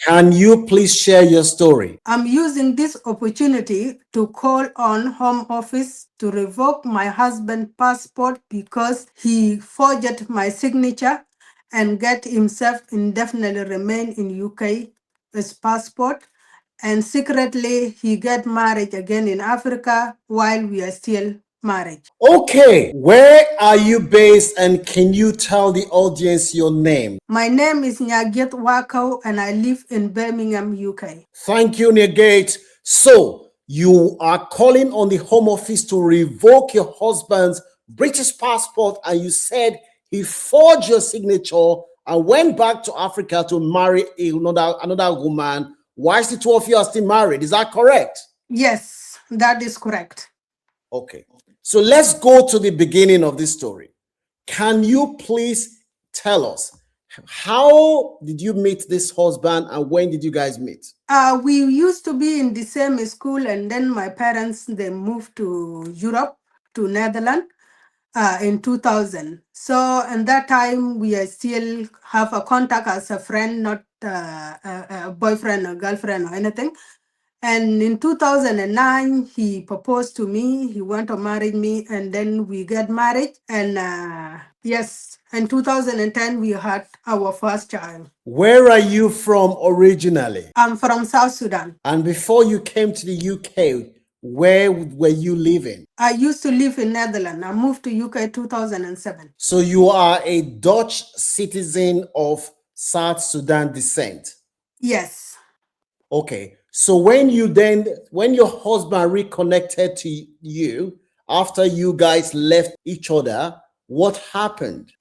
Can you please share your story? I'm using this opportunity to call on Home Office to revoke my husband's passport because he forged my signature and get himself indefinitely remain in UK his passport, and secretly he get married again in Africa while we are still married. Okay, where are you based and can you tell the audience your name? My name is Nyagyet Wakau and I live in Birmingham, UK. Thank you, Negate. So, you are calling on the Home Office to revoke your husband's British passport, and you said he forged your signature and went back to Africa to marry another woman. Why is the two of you are still married? Is that correct? Yes, that is correct. Okay. So let's go to the beginning of this story. Can you please tell us, how did you meet this husband and when did you guys meet? We used to be in the same school, and then my parents they moved to Europe, to Netherlands, in 2000. So, and that time we are still have a contact as a friend, not a boyfriend or girlfriend or anything. And in 2009, he proposed to me. He want to marry me, and then we got married. And yes, in 2010, we had our first child. Where are you from originally? I'm from South Sudan. And before you came to the UK, where were you living? I used to live in Netherlands. I moved to UK 2007. So you are a Dutch citizen of South Sudan descent. Yes. Okay. So when your husband reconnected to you after you guys left each other, what happened?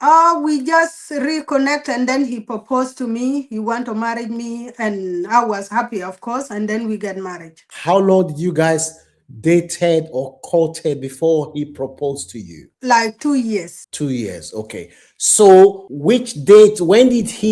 We just reconnect, and then he proposed to me. He want to marry me, and I was happy, of course. And then we get married. How long did you guys dated or courted before he proposed to you? Like 2 years. 2 years. Okay. So which date, when did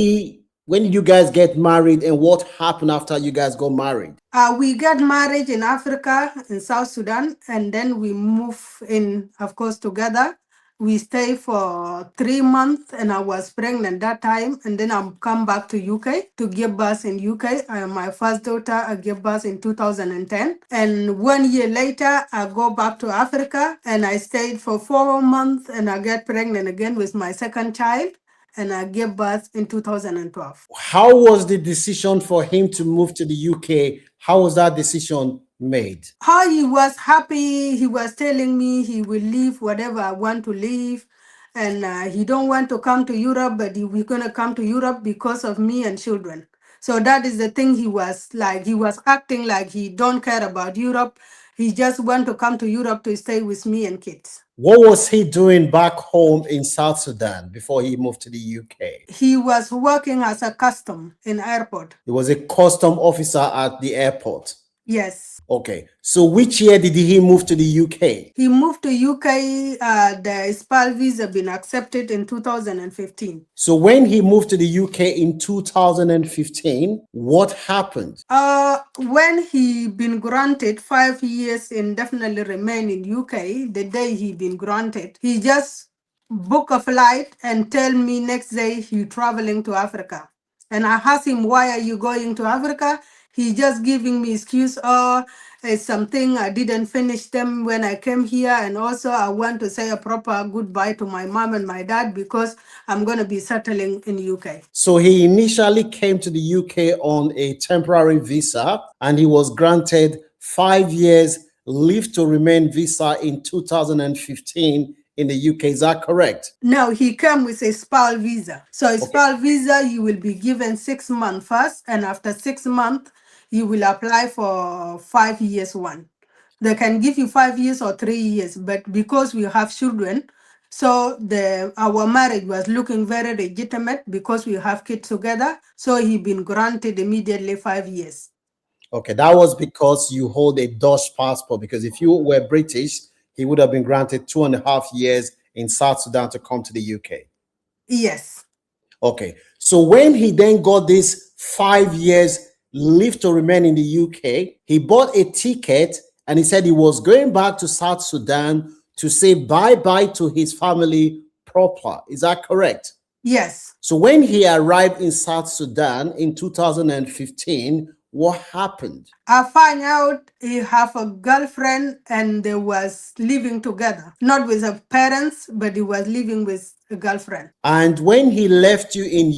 you guys get married and what happened after you guys got married? We got married in Africa, in South Sudan, and then we move in, of course, together. We stay for 3 months, and I was pregnant that time, and then I come back to UK to give birth in UK. My first daughter, I gave birth in 2010, and 1 year later, I go back to Africa, and I stayed for 4 months, and I get pregnant again with my second child, and I gave birth in 2012. How was the decision for him to move to the UK? How was that decision made? How he was happy. He was telling me he will leave whatever I want to leave, and he don't want to come to Europe, but we're gonna come to Europe because of me and children. So that is the thing. He was like, he was acting like he don't care about Europe. He just want to come to Europe to stay with me and kids. What was he doing back home in South Sudan before he moved to the UK? He was working as a custom in airport. He was a custom officer at the airport. Yes. Okay. So which year did he move to the UK? He moved to UK. The SPAL visa been accepted in 2015. So when he moved to the UK in 2015, what happened? When he been granted 5 years indefinitely remain in UK, the day he been granted, he just book a flight and tell me next day he traveling to Africa. And I asked him, why are you going to Africa? He just giving me excuse, it's something I didn't finish them when I came here, and also I want to say a proper goodbye to my mom and my dad because I'm going to be settling in UK. So he initially came to the UK on a temporary visa, and he was granted 5 years leave to remain visa in 2015 in the UK. Is that correct? No, he came with a SPAL visa. So a SPAL visa, you will be given 6 months first, and after 6 months, you will apply for 5 years one. They can give you 5 years or 3 years, but because we have children, so our marriage was looking very legitimate because we have kids together. So he been granted immediately 5 years. Okay, that was because you hold a Dutch passport, because if you were British, he would have been granted 2.5 years in South Sudan to come to the UK. Yes. Okay, so when he then got this 5 years leave to remain in the UK, he bought a ticket and he said he was going back to South Sudan to say bye-bye to his family proper. Is that correct? Yes. So when he arrived in South Sudan in 2015, what happened? I find out he have a girlfriend and they was living together, not with her parents, but he was living with a girlfriend. And when he left you in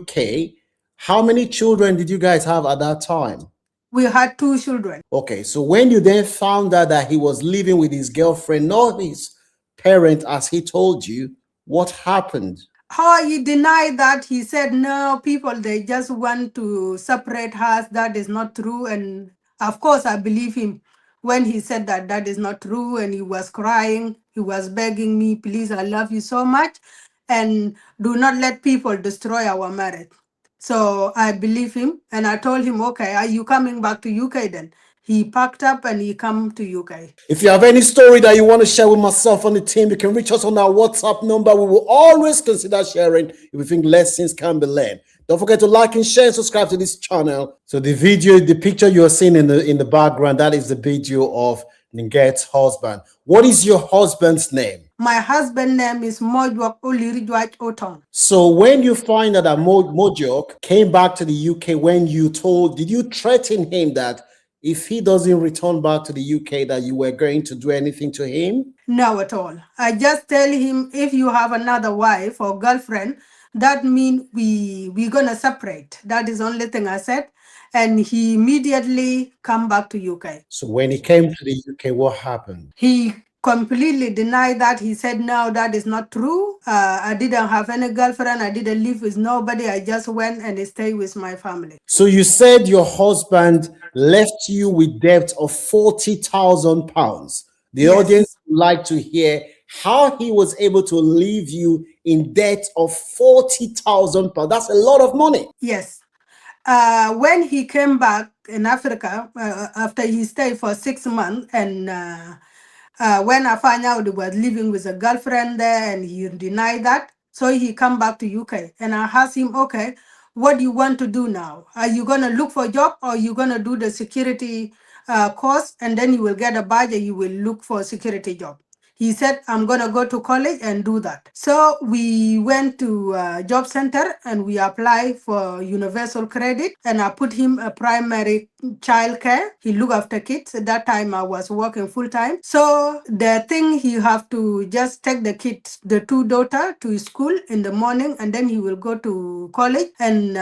UK, how many children did you guys have at that time? We had 2 children. Okay, so when you then found out that he was living with his girlfriend, not his parent, as he told you, what happened? How he denied that. He said, no, people, they just want to separate us. That is not true. And of course, I believe him when he said that that is not true. And he was crying. He was begging me, please, I love you so much. And do not let people destroy our marriage. So I believe him. And I told him, okay, are you coming back to UK then? He packed up and he come to UK. If you have any story that you want to share with myself on the team, you can reach us on our WhatsApp number. We will always consider sharing if we think lessons can be learned. Don't forget to like and share and subscribe to this channel. So the video, the picture you're seeing in the background, that is the video of Ninget's husband. What is your husband's name? My husband's name is Mojwak Olirijwaj Otong. So when you find out that Mojok came back to the UK, did you threaten him that if he doesn't return back to the UK that you were going to do anything to him? No, at all. I just tell him, if you have another wife or girlfriend, that means we're gonna separate. That is the only thing I said. And he immediately come back to UK. So when he came to the UK, what happened? He completely denied that. He said, no, that is not true. I didn't have any girlfriend. I didn't live with nobody. I just went and stayed with my family. So you said your husband left you with debt of £40,000. The Yes. audience would like to hear how he was able to leave you in debt of £40,000. That's a lot of money. Yes. When he came back in Africa, after he stayed for 6 months, and when I found out he was living with a girlfriend there, and he denied that, so he come back to UK, and I asked him, okay, what do you want to do now? Are you gonna look for a job, or you gonna do the security course, and then you will get a badge, and you will look for a security job? He said, I'm going to go to college and do that. So we went to job center and we applied for universal credit, and I put him a primary child care. He looked after kids. At that time I was working full time. So the thing, he have to just take the kids, the 2 daughters, to school in the morning, and then he will go to college, and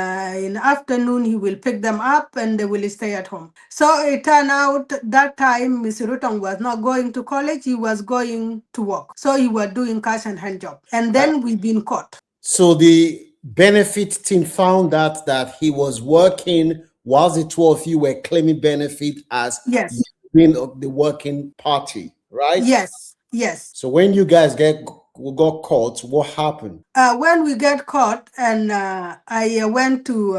in the afternoon he will pick them up and they will stay at home. So it turned out that time Mr. Rutong was not going to college, he was going to work. So he was doing cash and hand job. And then we've been caught. So the benefit team found out that he was working whilst the 2 of you were claiming benefit as Yes. being of the working party, right? Yes. Yes. So when you guys got caught, what happened? When we get caught, and I went to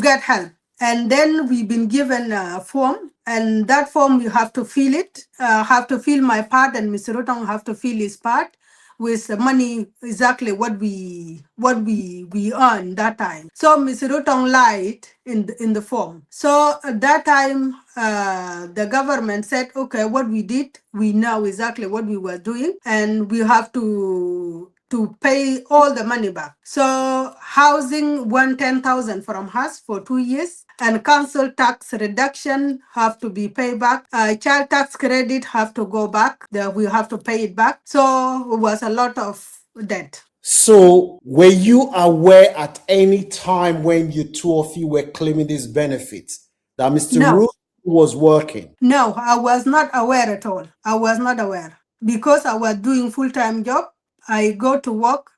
get help, and then we've been given a form, and that form you have to fill it. Have to fill my part, and Mr. Rotong have to fill his part with the money, exactly what we earned that time. So Mr. Rotong lied in the form. So at that time, the government said, okay, what we did, we know exactly what we were doing, and we have to pay all the money back. So housing 110,000 from us for 2 years, and council tax reduction have to be paid back. Child tax credit have to go back. We have to pay it back. So it was a lot of debt. So were you aware at any time when you 2 of you were claiming these benefits that Mr. No. Root was working? No, I was not aware at all. I was not aware because I was doing full-time job. I go to work.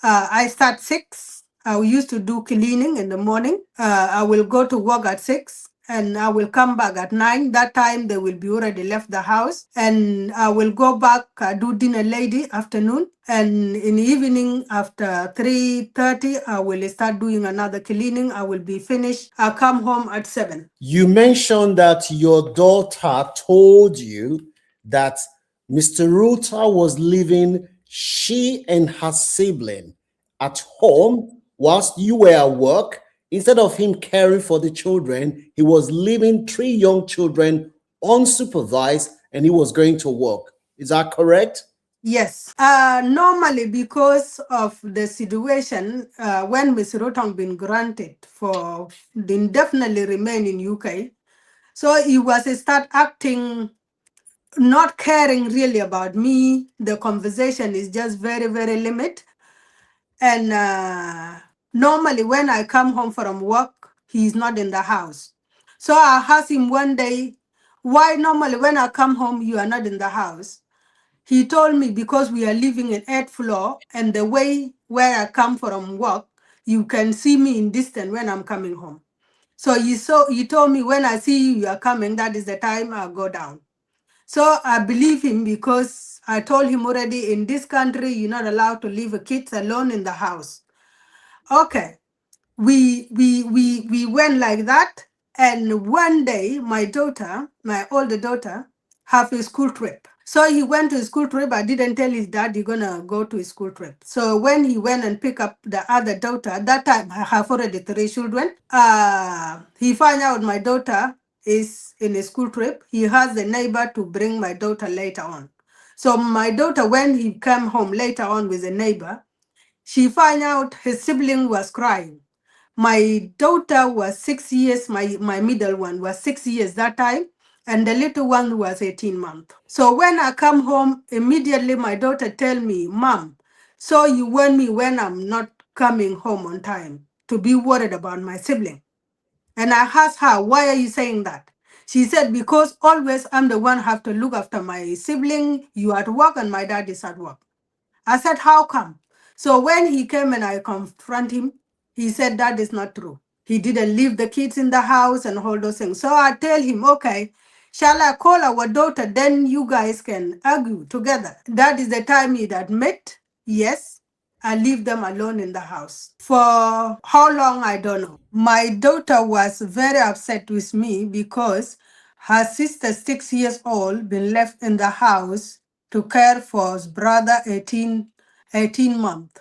I start 6. I used to do cleaning in the morning. I will go to work at 6 and I will come back at 9. That time they will be already left the house, and I will go back, do dinner lady afternoon, and in the evening after 3:30 I will start doing another cleaning. I will be finished. I come home at 7. You mentioned that your daughter told you that Mr. Ruta was leaving she and her sibling at home whilst you were at work. Instead of him caring for the children, he was leaving 3 young children unsupervised and he was going to work. Is that correct? Yes. Normally, because of the situation, when Ms. Rotong been granted for the indefinitely remain in UK, so he was start acting not caring really about me. The conversation is just very, very limited. And normally, when I come home from work, he's not in the house. So I asked him one day, why normally when I come home, you are not in the house? He told me because we are living in 8th floor, and the way where I come from work, you can see me in distance when I'm coming home. So he told me when I see you, you are coming, that is the time I go down. So I believe him because I told him already in this country, you're not allowed to leave kids alone in the house. Okay. We went like that. And one day, my daughter, my older daughter, have a school trip. So he went to a school trip. I didn't tell his dad he's gonna go to a school trip. So when he went and picked up the other daughter, at that time I have already 3 children. He find out my daughter is in a school trip. He has a neighbor to bring my daughter later on. So my daughter, when he came home later on with a neighbor, she find out his sibling was crying. My daughter was 6 years, my middle one was 6 years that time, and the little one was 18 months. So when I come home, immediately my daughter tell me, Mom, so you warn me when I'm not coming home on time to be worried about my sibling. And I asked her, why are you saying that? She said, because always I'm the one have to look after my sibling. You at work and my dad is at work. I said, how come? So when he came and I confront him, he said that is not true. He didn't leave the kids in the house and all those things. So I tell him, okay, shall I call our daughter? Then you guys can argue together. That is the time he'd admit, yes, I leave them alone in the house. For how long, I don't know. My daughter was very upset with me because her sister, 6 years old, been left in the house to care for his brother, 18 months,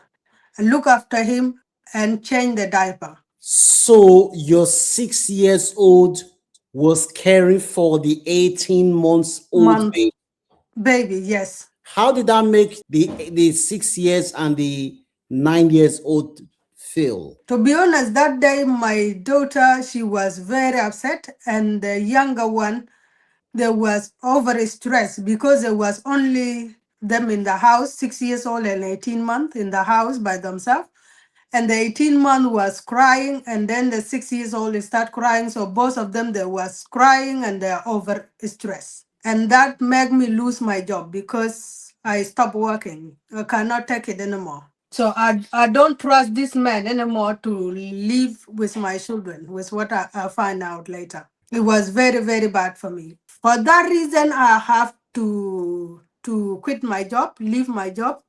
and look after him and change the diaper. So your 6 years old was caring for the 18 months old Month baby. baby, yes. How did that make the 6 years and the 9 years old feel? To be honest, that day my daughter, she was very upset, and the younger one, there was over stress because there was only them in the house, 6 years old and 18 months in the house by themselves. And the 18-month was crying, and then the 6 years old start crying. So both of them, they was crying and they're over stress. And that made me lose my job because I stopped working. I cannot take it anymore. So I don't trust this man anymore to live with my children, with what I find out later. It was very, very bad for me. For that reason, I have to quit my job, leave my job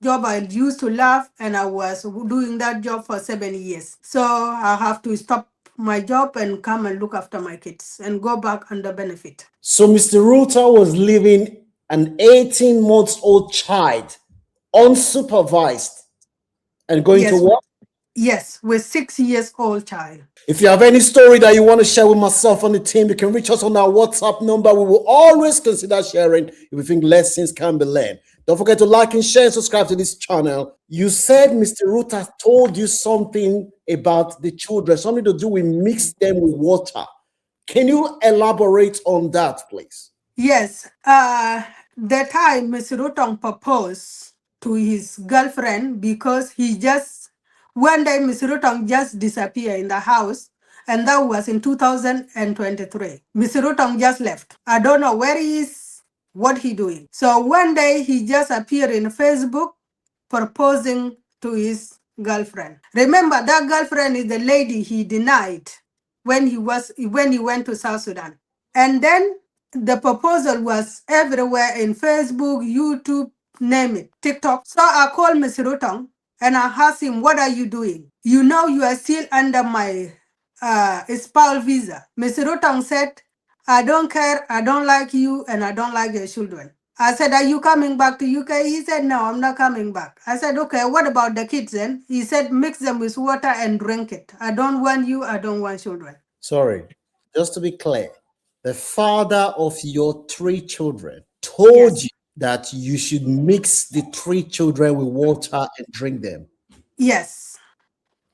I used to love, and I was doing that job for 7 years. So I have to stop my job and come and look after my kids and go back under benefit. So Mr. Ruta was leaving an 18 months old child unsupervised and going to Yes, work. yes, with 6 years old child. If you have any story that you want to share with myself on the team, you can reach us on our WhatsApp number. We will always consider sharing if we think lessons can be learned. Don't forget to like and share and subscribe to this channel. You said Mr. Ruta told you something about the children, something to do with mix them with water. Can you elaborate on that, please? Yes, the time Mr. Rutong proposed to his girlfriend because he just, one day Mr. Rutong just disappeared in the house, and that was in 2023. Mr. Rutong just left. I don't know where he is, what he doing. So one day he just appeared in Facebook proposing to his girlfriend. Remember, that girlfriend is the lady he denied when he went to South Sudan. And then the proposal was everywhere in Facebook, YouTube, name it, TikTok. So I called Mr. Rutong and I asked him, what are you doing? You know you are still under my spouse visa. Mr. Rutong said, I don't care, I don't like you, and I don't like your children. I said, are you coming back to UK? He said, no, I'm not coming back. I said, okay, what about the kids then? He said, mix them with water and drink it. I don't want you, I don't want children. Sorry, just to be clear, the father of your 3 children told Yes. you that you should mix the three children with water and drink them. Yes.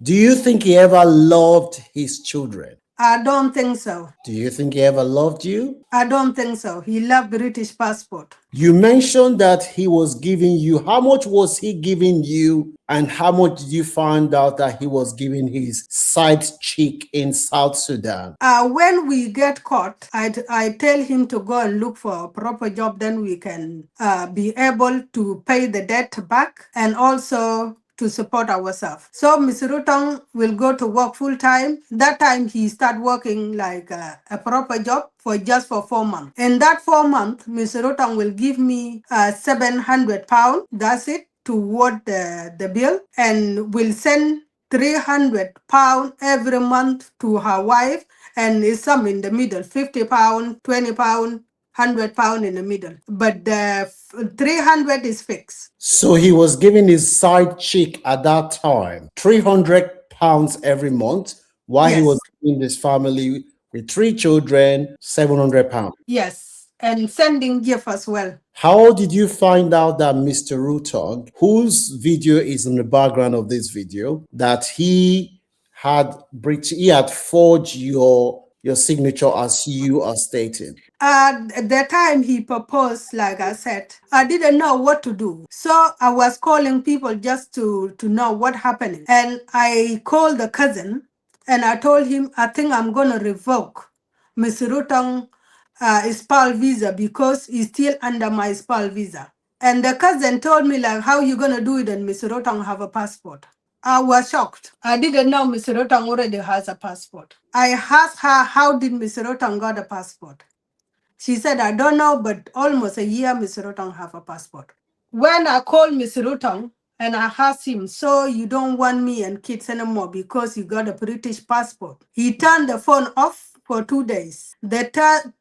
Do you think he ever loved his children? I don't think so. Do you think he ever loved you? I don't think so. He loved British passport. You mentioned that he was giving you, how much was he giving you, and how much did you find out that he was giving his side chick in South Sudan? When we get caught, I tell him to go and look for a proper job, then we can be able to pay the debt back and also to support ourselves. So Mr. Rutong will go to work full time. That time he start working like a proper job for 4 months. In that 4 months, Mr. Rutong will give me £700. That's it toward the bill, and will send £300 every month to her wife, and is some in the middle, £50, £20, £100 in the middle. But the 300 is fixed. So he was giving his side chick at that time £300 every month, while he was Yes. in this family with three children, £700. Yes. And sending gift as well. How did you find out that Mr. Rutong, whose video is in the background of this video, that he had forged your signature as you are stating? At the time he proposed, like I said, I didn't know what to do. So I was calling people just to know what happening. And I called the cousin and I told him, I think I'm going to revoke Mr. Rutong spouse visa because he's still under my spouse visa. And the cousin told me, like, how you going to do it and Mr. Rutong have a passport? I was shocked. I didn't know Mr. Rotang already has a passport. I asked her, how did Mr. Rotang got a passport? She said, I don't know, but almost a year Mr. Rotang have a passport. When I called Mr. Rotang and I asked him, so you don't want me and kids anymore because you got a British passport? He turned the phone off for 2 days. The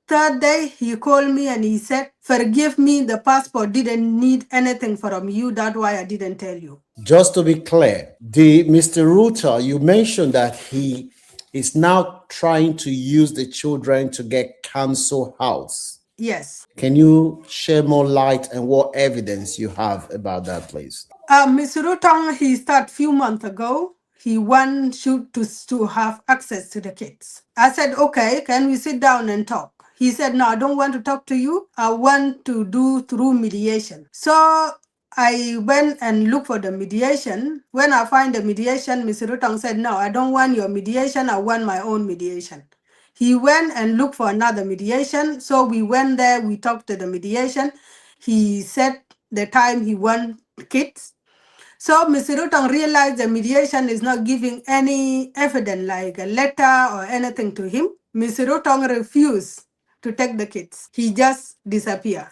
third day, he called me and he said, forgive me, the passport didn't need anything from you. That's why I didn't tell you. Just to be clear, the Mr. Ruta, you mentioned that he is now trying to use the children to get council house. Yes. Can you share more light and what evidence you have about that, please? Mr. Rutong, he started few months ago. He wants you to have access to the kids. I said, okay, can we sit down and talk? He said, no, I don't want to talk to you. I want to do through mediation. So I went and looked for the mediation. When I find the mediation, Mr. Rutong said, no, I don't want your mediation. I want my own mediation. He went and looked for another mediation. So we went there, we talked to the mediation. He said the time he want kids. So Mr. Rutong realized the mediation is not giving any evidence like a letter or anything to him. Mr. Rutong refused to take the kids. He just disappeared.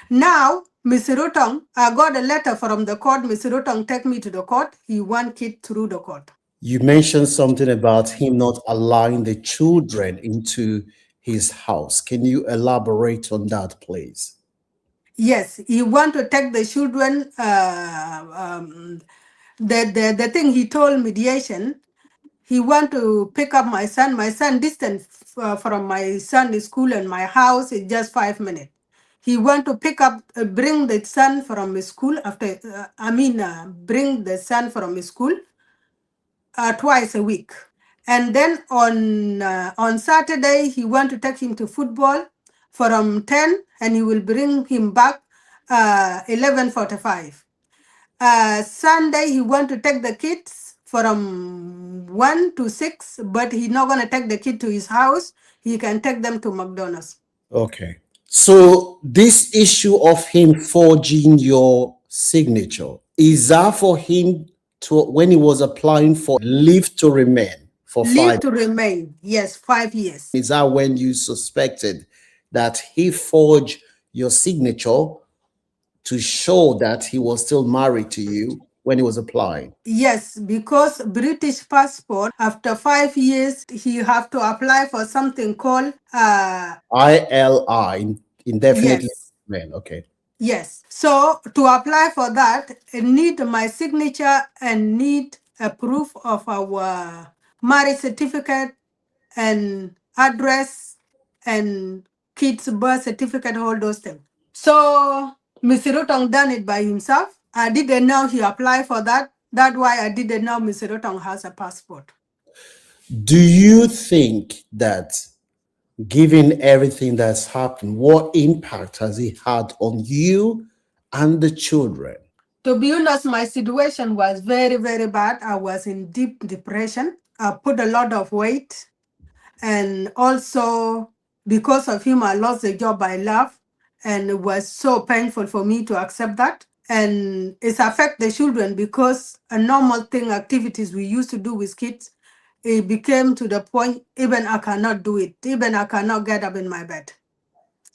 Now, Mr. Rutong, I got a letter from the court. Mr. Rutong take me to the court. He want kid through the court. You mentioned something about him not allowing the children into his house. Can you elaborate on that, please? Yes, he want to take the children. The thing he told mediation, he want to pick up my son. My son distance from my son's school and my house is just 5 minutes. He want to pick up, bring the son from his school after. Bring the son from his school twice a week. And then on Saturday, he want to take him to football from 10, and he will bring him back 11:45. Sunday, he want to take the kids from 1 to 6, but he's not going to take the kid to his house. He can take them to McDonald's. Okay. So this issue of him forging your signature, is that for him to, when he was applying for leave to remain for Leave 5 to remain, yes, 5 years. Is that when you suspected that he forged your signature to show that he was still married to you when he was applying? Yes, because British passport, after 5 years, he have to apply for something called ILI, indefinitely yes. remain. Okay. Yes. So to apply for that, it need my signature and need a proof of our marriage certificate and address and kids' birth certificate, all those things. So Mr. Rotong done it by himself. I didn't know he applied for that. That's why I didn't know Mr. Rotong has a passport. Do you think that, given everything that's happened, what impact has it had on you and the children? To be honest, my situation was very, very bad. I was in deep depression. I put a lot of weight. And also, because of him, I lost the job I love. And it was so painful for me to accept that. And it's affect the children because a normal thing, activities we used to do with kids, it became to the point even I cannot do it. Even I cannot get up in my bed.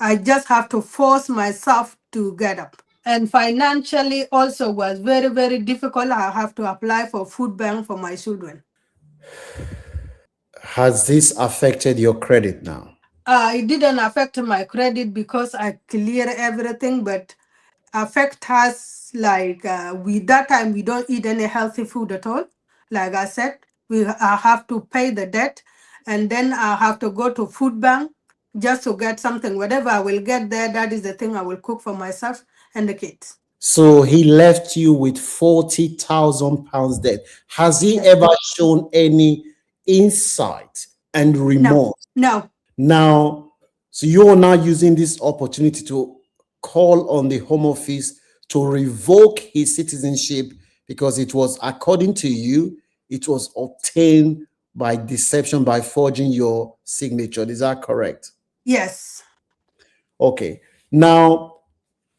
I just have to force myself to get up. And financially also was very, very difficult. I have to apply for food bank for my children. Has this affected your credit now? It didn't affect my credit because I clear everything, but affect us like we that time we don't eat any healthy food at all. Like I said, I have to pay the debt, and then I have to go to food bank just to get something. Whatever I will get there, that is the thing I will cook for myself and the kids. So he left you with 40,000 pounds debt. Has he Yes. ever shown any insight and remorse? No. Now, so you are now using this opportunity to call on the Home Office to revoke his citizenship because it was, according to you, it was obtained by deception, by forging your signature. Is that correct? Yes. Okay. Now,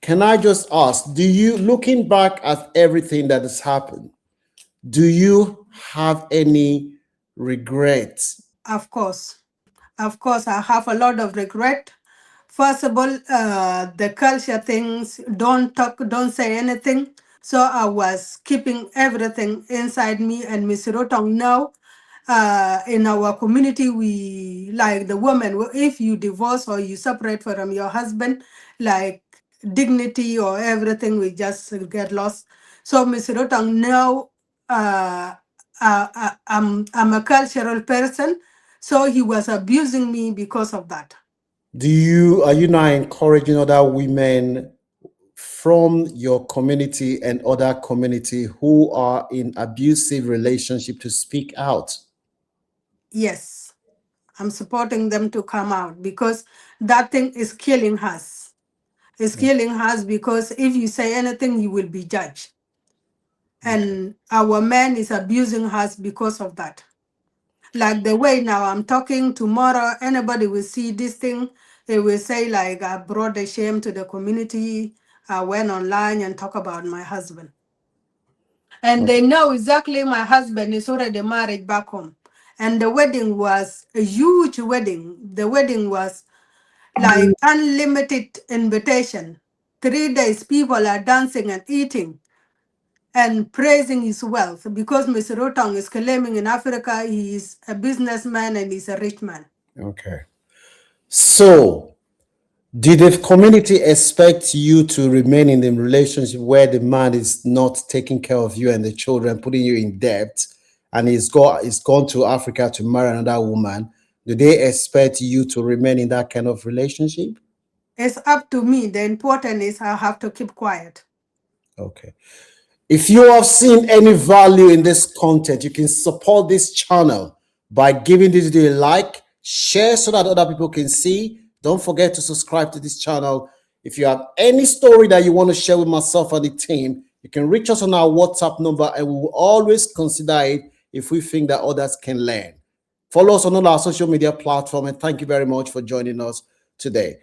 can I just ask, do you, looking back at everything that has happened, do you have any regrets? Of course. Of course, I have a lot of regret. First of all, the culture things, don't talk, don't say anything. So I was keeping everything inside me. And Miss Rotong now, in our community, we like the woman, if you divorce or you separate from your husband, like dignity or everything, we just get lost. So Miss Rotong now, I'm a cultural person. So he was abusing me because of that. Are you now encouraging other women from your community and other community who are in abusive relationship to speak out? Yes, I'm supporting them to come out because that thing is killing us. It's killing us because if you say anything, you will be judged. And our man is abusing us because of that. Like the way now I'm talking, tomorrow anybody will see this thing, they will say like I brought the shame to the community. I went online and talk about my husband. And they know exactly my husband is already married back home. And the wedding was a huge wedding. The wedding was like unlimited invitation. 3 days, people are dancing and eating and praising his wealth because Mr. Rotong is claiming in Africa he is a businessman and he's a rich man. Okay. So, did the community expect you to remain in the relationship where the man is not taking care of you and the children, putting you in debt, and he's gone to Africa to marry another woman? Do they expect you to remain in that kind of relationship? It's up to me. The important is I have to keep quiet. Okay. If you have seen any value in this content, you can support this channel by giving this video a like, share so that other people can see. Don't forget to subscribe to this channel. If you have any story that you want to share with myself and the team, you can reach us on our WhatsApp number and we will always consider it if we think that others can learn. Follow us on all our social media platforms and thank you very much for joining us today.